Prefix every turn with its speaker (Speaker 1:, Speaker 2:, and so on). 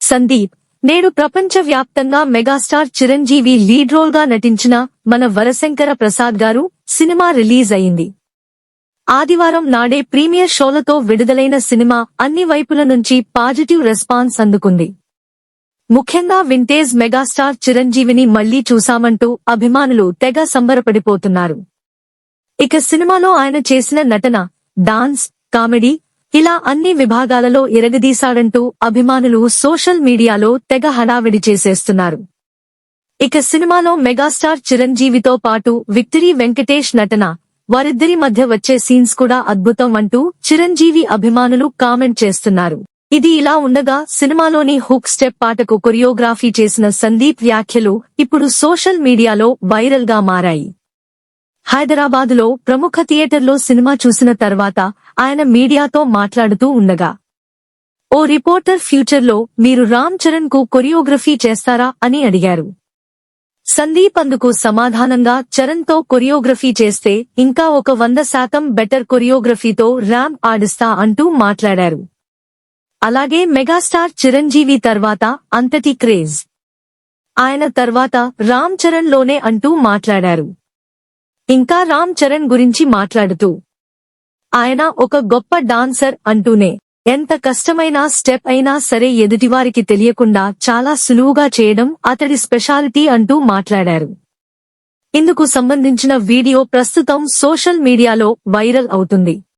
Speaker 1: సందీప్ నేడు ప్రపంచవ్యాప్తంగా megastar Chiranjeevi lead role గా నటించిన మన వరశంకర ప్రసాద్ గారు సినిమా రిలీజ్ అయింది. ఆదివారం నాడే ప్రీమియర్ షోలతో విడుదలైన సినిమా అన్ని వైపుల నుంచి పాజిటివ్ రెస్పాన్స్ అందుకుంది. ముఖ్యంగా వింటేజ్ మెగాస్టార్ చిరంజీవిని మళ్లీ చూశామంటూ అభిమానులు తెగ సంబరపడిపోతున్నారు. ఇక సినిమాలో ఆయన చేసిన నటన, డాన్స్, కామెడీ ఇలా అన్ని విభాగాలలో ఇరగదీశాడంటూ అభిమానులు సోషల్ మీడియాలో తెగ హడావిడి చేసేస్తున్నారు. ఇక సినిమాలో మెగాస్టార్ చిరంజీవితో పాటు విక్టరీ వెంకటేష్ నటన, వారిద్దరి మధ్య వచ్చే సీన్స్ కూడా అద్భుతం అంటూ చిరంజీవి అభిమానులు కామెంట్ చేస్తున్నారు. ఇది ఇలా ఉండగా సినిమాలోని హుక్ స్టెప్ పాటకు కొరియోగ్రఫీ చేసిన సందీప్ వ్యాఖ్యలు ఇప్పుడు సోషల్ మీడియాలో వైరల్ గా మారాయి. హైదరాబాదులో ప్రముఖ థియేటర్లో సినిమా చూసిన తర్వాత ఆయన మీడియాతో మాట్లాడుతూ ఉండగా, ఓ రిపోర్టర్ ఫ్యూచర్లో మీరు రామ్ చరణ్ కు కొరియోగ్రఫీ చేస్తారా అని అడిగారు. సందీప్ అందుకు సమాధానంగా చరణ్ తో కొరియోగ్రఫీ చేస్తే ఇంకా ఒక 100% బెటర్ కొరియోగ్రఫీతో ర్యాంప్ ఆడిస్తా అంటూ మాట్లాడారు. అలాగే మెగాస్టార్ చిరంజీవి తర్వాత అంతటి క్రేజ్ ఆయన తర్వాత రామ్ చరణ్ లోనే అంటూ మాట్లాడారు. ఇంకా రామ్ చరణ్ గురించి మాట్లాడుతూ, ఆయన ఒక గొప్ప డాన్సర్ అంటూనే ఎంత కష్టమైన స్టెప్ అయినా సరే ఎదుటివారికి తెలియకుండా చాలా సులువుగా చేయడం అతడి స్పెషాలిటీ అంటూ మాట్లాడారు. ఇందుకు సంబంధించిన వీడియో ప్రస్తుతం సోషల్ మీడియాలో వైరల్ అవుతుంది.